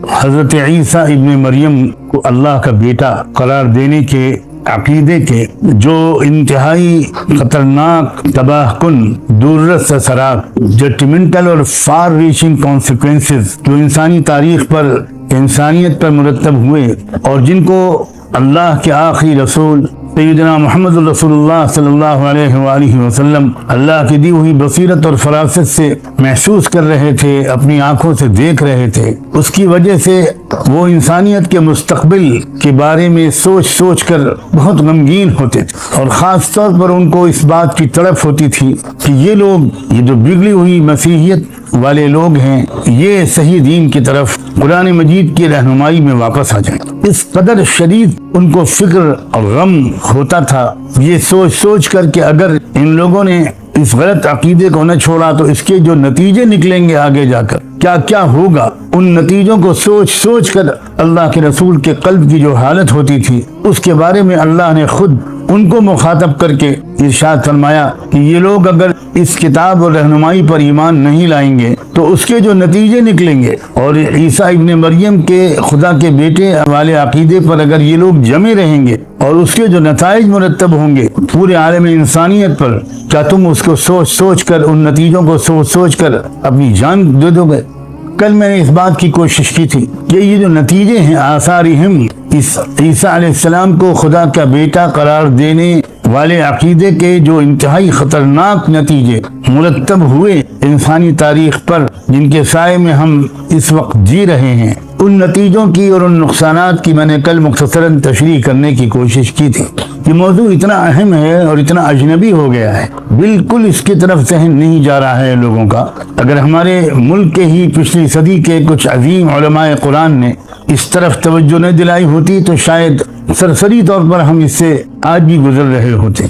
حضرت عیسیٰ ابن مریم کو اللہ کا بیٹا قرار دینے کے عقیدے کے جو انتہائی خطرناک، تباہ کن، دوررس اثرات، ججمنٹل اور فار ریچنگ کانسیکوینسز جو انسانی تاریخ پر، انسانیت پر مرتب ہوئے، اور جن کو اللہ کے آخری رسول سیدنا محمد رسول اللہ صلی اللہ علیہ وآلہ وسلم اللہ کی دی ہوئی بصیرت اور فراست سے محسوس کر رہے تھے، اپنی آنکھوں سے دیکھ رہے تھے، اس کی وجہ سے وہ انسانیت کے مستقبل کے بارے میں سوچ سوچ کر بہت غمگین ہوتے تھے، اور خاص طور پر ان کو اس بات کی تڑپ ہوتی تھی کہ یہ لوگ، یہ جو بگڑی ہوئی مسیحیت والے لوگ ہیں، یہ صحیح دین کی طرف قرآن مجید کی رہنمائی میں واپس آ جائیں۔ اس قدر شدید ان کو فکر اور غم ہوتا تھا، یہ سوچ سوچ کر کہ اگر ان لوگوں نے اس غلط عقیدے کو نہ چھوڑا تو اس کے جو نتیجے نکلیں گے آگے جا کر کیا کیا ہوگا، ان نتیجوں کو سوچ سوچ کر اللہ کے رسول کے قلب کی جو حالت ہوتی تھی اس کے بارے میں اللہ نے خود ان کو مخاطب کر کے ارشاد فرمایا کہ یہ لوگ اگر اس کتاب اور رہنمائی پر ایمان نہیں لائیں گے تو اس کے جو نتیجے نکلیں گے، اور عیسیٰ ابن مریم کے خدا کے بیٹے والے عقیدے پر اگر یہ لوگ جمے رہیں گے اور اس کے جو نتائج مرتب ہوں گے پورے عالم انسانیت پر، کیا تم اس کو سوچ سوچ کر، ان نتیجوں کو سوچ سوچ کر اپنی جان دے دو گے؟ کل میں نے اس بات کی کوشش کی تھی کہ یہ جو نتیجے ہیں آثارہم، اس عیسیٰ علیہ السلام کو خدا کا بیٹا قرار دینے والے عقیدے کے جو انتہائی خطرناک نتیجے مرتب ہوئے انسانی تاریخ پر، جن کے سائے میں ہم اس وقت جی رہے ہیں، ان نتیجوں کی اور ان نقصانات کی میں نے کل مختصراً تشریح کرنے کی کوشش کی تھی۔ یہ موضوع اتنا اہم ہے اور اتنا اجنبی ہو گیا ہے، بالکل اس کی طرف ذہن نہیں جا رہا ہے لوگوں کا۔ اگر ہمارے ملک کے ہی پچھلی صدی کے کچھ عظیم علماء قرآن نے اس طرف توجہ نہ دلائی ہوتی تو شاید سرسری طور پر ہم اس سے آج بھی گزر رہے ہوتے۔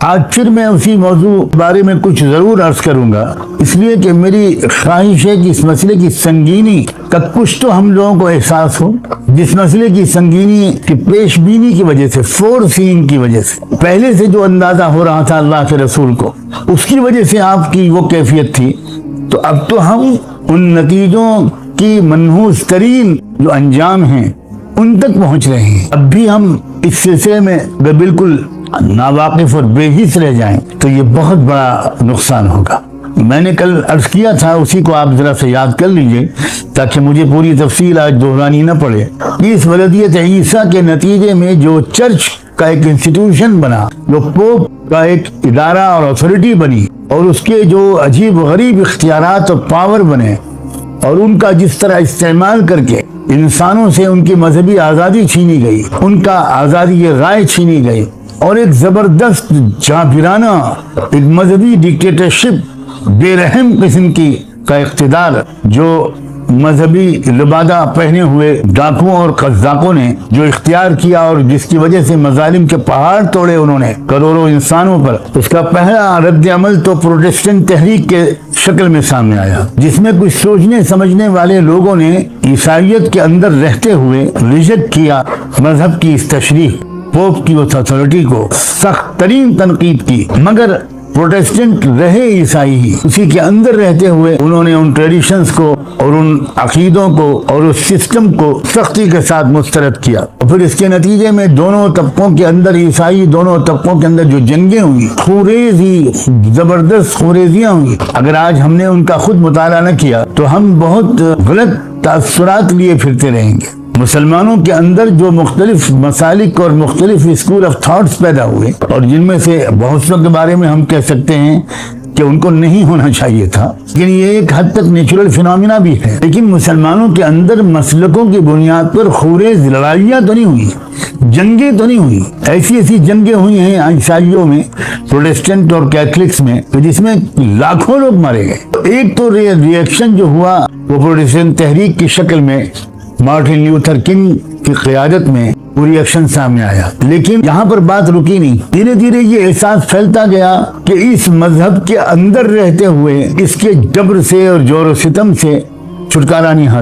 آج پھر میں اسی موضوع بارے میں کچھ ضرور عرض کروں گا، اس لیے کہ میری خواہش ہے کہ اس مسئلے کی سنگینی کا کچھ تو ہم لوگوں کو احساس ہو، جس مسئلے کی سنگینی کی پیش بینی کی وجہ سے، فور سینگ کی وجہ سے، پہلے سے جو اندازہ ہو رہا تھا اللہ کے رسول کو، اس کی وجہ سے آپ کی وہ کیفیت تھی، تو اب تو ہم ان نتیجوں کی منحوس ترین جو انجام ہیں ان تک پہنچ رہے ہیں۔ اب بھی ہم اس سلسلے میں بالکل ناواقف اور بے حس رہ جائیں تو یہ بہت بڑا نقصان ہوگا۔ میں نے کل عرض کیا تھا، اسی کو آپ ذرا سے یاد کر لیجئے تاکہ مجھے پوری تفصیل آج دہرانی نہ پڑے کہ اس ولادت عیسیٰ کے نتیجے میں جو چرچ کا ایک انسٹیٹیوشن بنا، جو پوپ کا ایک ادارہ اور اتھارٹی بنی، اور اس کے جو عجیب غریب اختیارات اور پاور بنے، اور ان کا جس طرح استعمال کر کے انسانوں سے ان کی مذہبی آزادی چھینی گئی، ان کا آزادی رائے چھینی گئی، اور ایک زبردست جابرانہ ایک مذہبی ڈکٹیٹرشپ، بے رحم قسم کی کا اقتدار جو مذہبی لبادہ پہنے ہوئے ڈاکوؤں اور قزاقوں نے جو اختیار کیا، اور جس کی وجہ سے مظالم کے پہاڑ توڑے انہوں نے کروڑوں انسانوں پر، اس کا پہلا رد عمل تو پروٹسٹنٹ تحریک کے شکل میں سامنے آیا، جس میں کچھ سوچنے سمجھنے والے لوگوں نے عیسائیت کے اندر رہتے ہوئے ریجیکٹ کیا مذہب کی اس تشریح، پوپ کی اس اتھارٹی کو سخت ترین تنقید کی، مگر پروٹسٹنٹ رہے عیسائی ہی، اسی کے اندر رہتے ہوئے انہوں نے ان ٹریڈیشنز کو اور ان عقیدوں کو اور اس سسٹم کو سختی کے ساتھ مسترد کیا، اور پھر اس کے نتیجے میں دونوں طبقوں کے اندر، عیسائی دونوں طبقوں کے اندر جو جنگیں ہوئی، خوریزی، زبردست خوریزیاں ہوئی، اگر آج ہم نے ان کا خود مطالعہ نہ کیا تو ہم بہت غلط تاثرات لیے پھرتے رہیں گے۔ مسلمانوں کے اندر جو مختلف مسالک اور مختلف اسکول آف تھاٹس پیدا ہوئے، اور جن میں سے بہت سو کے بارے میں ہم کہہ سکتے ہیں کہ ان کو نہیں ہونا چاہیے تھا، لیکن یہ ایک حد تک نیچرل فینومینا بھی ہے، لیکن مسلمانوں کے اندر مسلکوں کی بنیاد پر خوریز لڑائیاں تو نہیں ہوئی، جنگیں تو نہیں ہوئی، ایسی جنگیں ہوئی ہیں عیسائیوں میں، پروٹسٹنٹ اور کیتھلکس میں، جس میں لاکھوں لوگ مارے گئے۔ ایک تو ریئیکشن جو ہوا وہ پروٹسٹنٹ تحریک کی شکل میں مارٹن لیوتھر کنگ کی قیادت میں پوری ایکشن سامنے آیا، لیکن یہاں پر بات رکی نہیں، دھیرے دھیرے یہ احساس پھیلتا گیا کہ اس مذہب کے اندر رہتے ہوئے اس کے جبر سے اور جور و ستم سے چھٹکارا نہیں ہو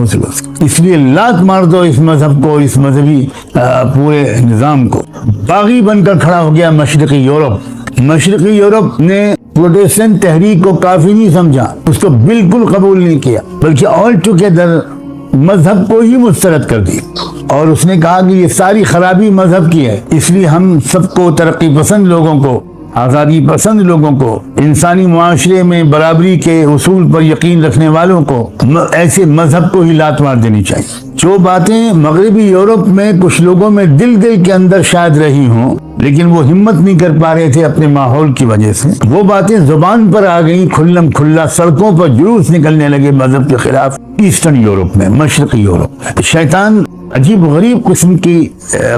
سکتا، اس لیے لات مار دو اس مذہب کو، اس مذہبی پورے نظام کو۔ باغی بن کر کھڑا ہو گیا مشرقی یورپ۔ مشرقی یورپ نے پروٹسٹنٹ تحریک کو کافی نہیں سمجھا، اس کو بالکل قبول نہیں کیا، بلکہ آل ٹوگیدر مذہب کو ہی مسترد کر دی، اور اس نے کہا کہ یہ ساری خرابی مذہب کی ہے، اس لیے ہم سب کو، ترقی پسند لوگوں کو، آزادی پسند لوگوں کو، انسانی معاشرے میں برابری کے اصول پر یقین رکھنے والوں کو ایسے مذہب کو ہی لات مار دینی چاہیے۔ جو باتیں مغربی یورپ میں کچھ لوگوں میں دل کے اندر شاید رہی ہوں، لیکن وہ ہمت نہیں کر پا رہے تھے اپنے ماحول کی وجہ سے، وہ باتیں زبان پر آ گئیں، کھلم کھلا سڑکوں پر جلوس نکلنے لگے مذہب کے خلاف ایسٹرن یورپ میں، مشرقی یورپ میں۔ شیطان عجیب غریب قسم کی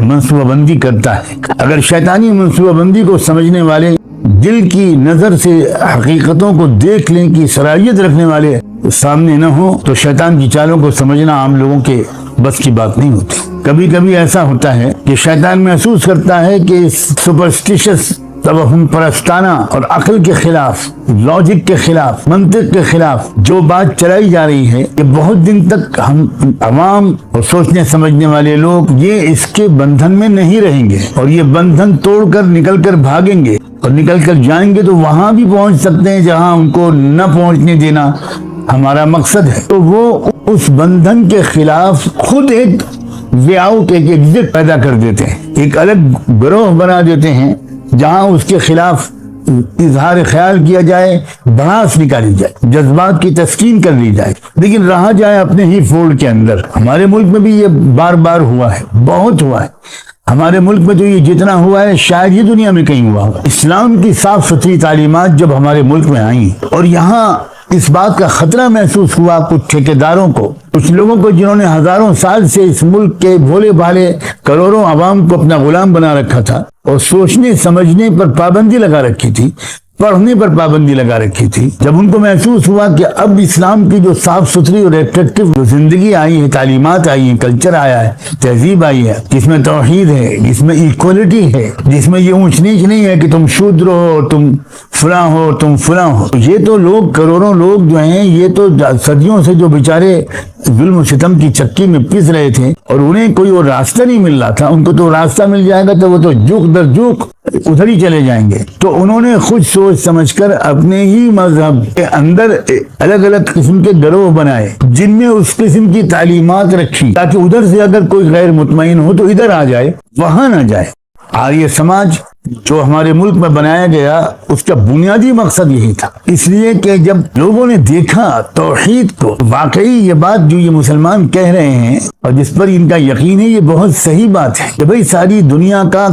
منصوبہ بندی کرتا ہے۔ اگر شیطانی منصوبہ بندی کو سمجھنے والے دل کی نظر سے حقیقتوں کو دیکھ لیں کہ صلاحیت رکھنے والے سامنے نہ ہو، تو شیطان کی چالوں کو سمجھنا عام لوگوں کے بس کی بات نہیں ہوتی۔ کبھی کبھی ایسا ہوتا ہے کہ شیطان محسوس کرتا ہے کہ سپرسٹیشس، توہم پرستانہ اور عقل کے خلاف، لاجک کے خلاف، منطق کے خلاف جو بات چلائی جا رہی ہے، کہ بہت دن تک ہم عوام اور سوچنے سمجھنے والے لوگ یہ اس کے بندھن میں نہیں رہیں گے، اور یہ بندھن توڑ کر نکل کر بھاگیں گے، اور نکل کر جائیں گے تو وہاں بھی پہنچ سکتے ہیں جہاں ان کو نہ پہنچنے دینا ہمارا مقصد ہے۔ تو وہ اس بندھن کے خلاف خود ایک وے آؤٹ، ایک ایگزٹ پیدا کر دیتے ہیں، ایک الگ گروہ بنا دیتے ہیں جہاں اس کے خلاف اظہار خیال کیا جائے، بڑاس نکالی جائے، جذبات کی تسکین کر لی جائے، لیکن رہا جائے اپنے ہی فولڈ کے اندر۔ ہمارے ملک میں بھی یہ بار بار ہوا ہے، بہت ہوا ہے۔ ہمارے ملک میں تو یہ جتنا ہوا ہے شاید یہ دنیا میں کہیں ہوا ہوگا۔ اسلام کی صاف ستھری تعلیمات جب ہمارے ملک میں آئیں اور یہاں اس بات کا خطرہ محسوس ہوا کچھ ٹھیکیداروں کو، کچھ لوگوں کو جنہوں نے ہزاروں سال سے اس ملک کے بھولے بھالے کروڑوں عوام کو اپنا غلام بنا رکھا تھا اور سوچنے سمجھنے پر پابندی لگا رکھی تھی، پڑھنے پر پابندی لگا رکھی تھی، جب ان کو محسوس ہوا کہ اب اسلام کی جو صاف ستھری اور ایٹریکٹیو جو زندگی آئی ہے، تعلیمات آئی ہیں، کلچر آیا ہے، تہذیب آئی ہے، جس میں توحید ہے، جس میں ایکوالٹی ہے، جس میں یہ اونچ نیچ نہیں ہے کہ تم شودر ہو، تم فلاں ہو، تم فلاں ہو، یہ تو لوگ، کروڑوں لوگ جو ہیں، یہ تو صدیوں سے جو بیچارے ظلم و ستم کی چکی میں پس رہے تھے اور انہیں کوئی اور راستہ نہیں مل رہا تھا، ان کو تو راستہ مل جائے گا تو وہ تو جوک در جوک ادھر ہی چلے جائیں گے۔ تو انہوں نے خود سوچ سمجھ کر اپنے ہی مذہب کے اندر الگ الگ قسم کے گروہ بنائے جن میں اس قسم کی تعلیمات رکھی تاکہ ادھر سے اگر کوئی غیر مطمئن ہو تو ادھر آ جائے، وہاں نہ جائے۔ آریہ سماج جو ہمارے ملک میں بنایا گیا اس کا بنیادی مقصد یہی تھا، اس لیے کہ جب لوگوں نے دیکھا توحید کو، واقعی یہ بات جو یہ مسلمان کہہ رہے ہیں اور جس پر ان کا یقین ہے، یہ بہت صحیح بات ہے کہ بھئی ساری دنیا کا،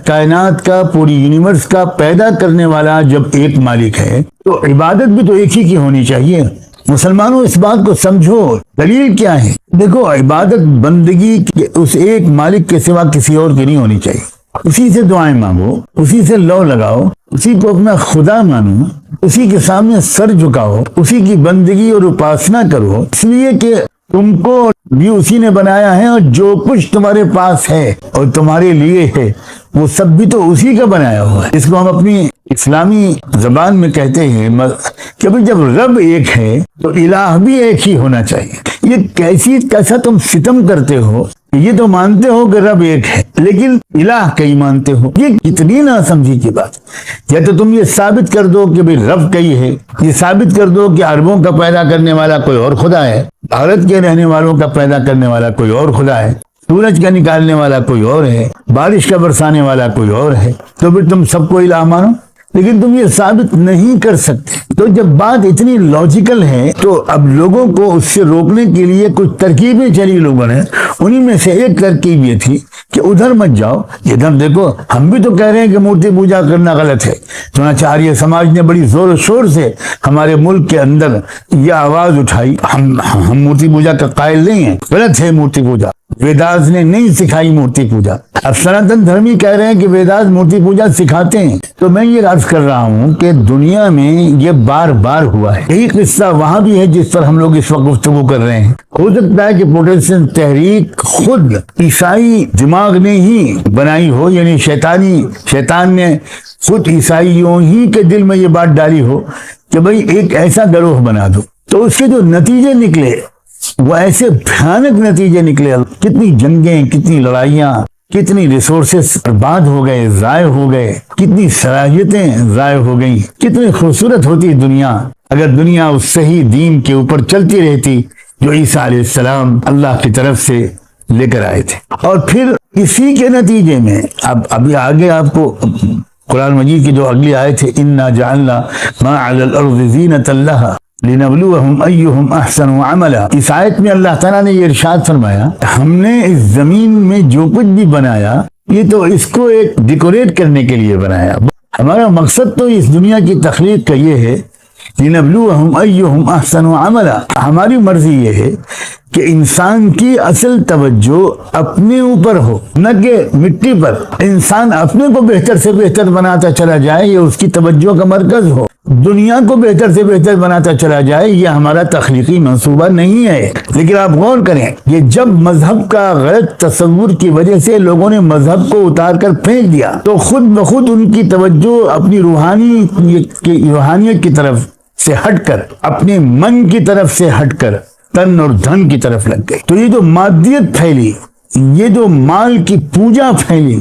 کائنات کا، پوری یونیورس کا پیدا کرنے والا جب ایک مالک ہے تو عبادت بھی تو ایک ہی کی ہونی چاہیے۔ مسلمانوں اس بات کو سمجھو، دلیل کیا ہے؟ دیکھو، عبادت بندگی اس ایک مالک کے سوا کسی اور کی نہیں ہونی چاہیے، اسی سے دعائیں مانگو، اسی سے لو لگاؤ، اسی کو اپنا خدا مانو، اسی کے سامنے سر جھکاؤ، اسی کی بندگی اور اپاسنا کرو، اس لیے کہ تم کو بھی اسی نے بنایا ہے اور جو کچھ تمہارے پاس ہے اور تمہارے لیے ہے وہ سب بھی تو اسی کا بنایا ہوا ہے۔ اس کو ہم اپنی اسلامی زبان میں کہتے ہیں کہ جب رب ایک ہے تو الہ بھی ایک ہی ہونا چاہیے۔ یہ کیسا تم ستم کرتے ہو، یہ تو مانتے ہو کہ رب ایک ہے لیکن الہ کئی مانتے ہو، یہ کتنی نہ سمجھی کی بات۔ یا تو تم یہ ثابت کر دو کہ رب کئی ہے، یہ ثابت کر دو کہ عربوں کا پیدا کرنے والا کوئی اور خدا ہے، بھارت کے رہنے والوں کا پیدا کرنے والا کوئی اور خدا ہے، سورج کا نکالنے والا کوئی اور ہے، بارش کا برسانے والا کوئی اور ہے، تو پھر تم سب کو الہ مانو، لیکن تم یہ ثابت نہیں کر سکتے۔ تو جب بات اتنی لاجیکل ہے تو اب لوگوں کو اس سے روکنے کے لیے کچھ ترکیبیں چلی لوگوں نے، انہی میں سے ایک ترکیب یہ تھی کہ ادھر مت جاؤ، ادھر دیکھو ہم بھی تو کہہ رہے ہیں کہ مورتی پوجا کرنا غلط ہے، چنانچہ آریہ سماج نے بڑی زور و شور سے ہمارے ملک کے اندر یہ آواز اٹھائی، ہم مورتی پوجا کا قائل نہیں ہیں، غلط ہے مورتی پوجا، ویداز نے نہیں سکھائی مورتی پوجا۔ اب سناتن دھرمی کہہ رہے ہیں کہ ویداز مورتی پوجا سکھاتے ہیں، تو میں یہ عرض کر رہا ہوں کہ دنیا میں یہ بار بار ہوا ہے، یہی قصہ وہاں بھی ہے جس پر ہم لوگ اس وقت گفتگو کر رہے ہیں۔ ہو سکتا ہے کہ پروٹسٹنٹ تحریک خود عیسائی دماغ نے ہی بنائی ہو، یعنی شیطان نے خود عیسائیوں ہی کے دل میں یہ بات ڈالی ہو کہ بھئی ایک ایسا گروہ بنا دو، تو اس کے جو نتیجے نکلے وہ ایسے بھیانک نتیجے نکلے، کتنی جنگیں، کتنی لڑائیاں، کتنی ریسورسز برباد ہو گئے، ضائع ہو گئے، کتنی صلاحیتیں ضائع ہو گئیں، کتنی خوبصورت ہوتی دنیا اگر دنیا اس صحیح دین کے اوپر چلتی رہتی، جو عیسیٰ علیہ السلام اللہ کی طرف سے لے کر آئے تھے. اور پھر اسی کے نتیجے میں ابھی آگے آپ کو قرآن مجید کی جو اگلی آیت ہے انا جعلنا ما علی الارض زینۃ لها لنبلوہم ایہم احسن عملا، اس آیت میں اللہ تعالیٰ نے یہ ارشاد فرمایا ہم نے اس زمین میں جو کچھ بھی بنایا یہ تو اس کو ایک ڈیکوریٹ کرنے کے لیے بنایا. ہمارا مقصد تو اس دنیا کی تخلیق کا یہ ہے لنبلوہم ایہم احسن عملا، ہماری مرضی یہ ہے کہ انسان کی اصل توجہ اپنے اوپر ہو نہ کہ مٹی پر. انسان اپنے کو بہتر سے بہتر بناتا چلا جائے یہ اس کی توجہ کا مرکز ہو، دنیا کو بہتر سے بہتر بناتا چلا جائے یہ ہمارا تخلیقی منصوبہ نہیں ہے. لیکن آپ غور کریں کہ جب مذہب کا غلط تصور کی وجہ سے لوگوں نے مذہب کو اتار کر پھینک دیا تو خود بخود ان کی توجہ اپنی روحانیت کی طرف سے ہٹ کر، اپنے من کی طرف سے ہٹ کر تن اور دھن کی طرف لگ گئی. تو یہ جو مادیت پھیلی، یہ جو مال کی پوجا پھیلی،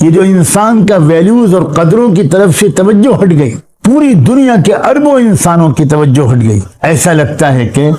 یہ جو انسان کا ویلیوز اور قدروں کی طرف سے توجہ ہٹ گئی، پوری دنیا کے اربوں انسانوں کی توجہ ہٹ گئی. ایسا لگتا ہے کہ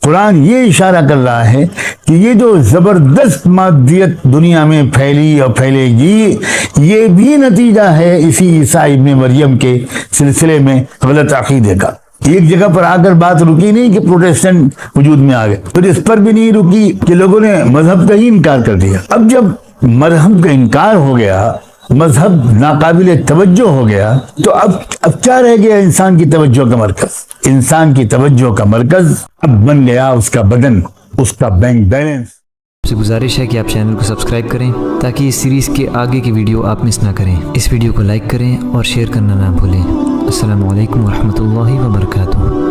قرآن یہ اشارہ کر رہا ہے کہ یہ جو زبردست مادیت دنیا میں پھیلی اور پھیلے گی یہ بھی نتیجہ ہے اسی عیسیٰ ابن مریم کے سلسلے میں غلط عقیدے کا. ایک جگہ پر آ کر بات رکی نہیں کہ پروٹیسٹنٹ وجود میں آ گئے، پھر اس پر بھی نہیں رکی کہ لوگوں نے مذہب کا ہی انکار کر دیا. اب جب مذہب کا انکار ہو گیا، مذہب ناقابل توجہ ہو گیا، تو اب کیا رہ گیا انسان کی توجہ کا مرکز؟ انسان کی توجہ کا مرکز اب بن گیا اس کا بدن، اس کا بینک بیلنس. آپ سے گزارش ہے کہ آپ چینل کو سبسکرائب کریں تاکہ اس سیریز کے آگے کی ویڈیو آپ مس نہ کریں. اس ویڈیو کو لائک کریں اور شیئر کرنا نہ بھولیں. السلام علیکم ورحمۃ اللہ وبرکاتہ.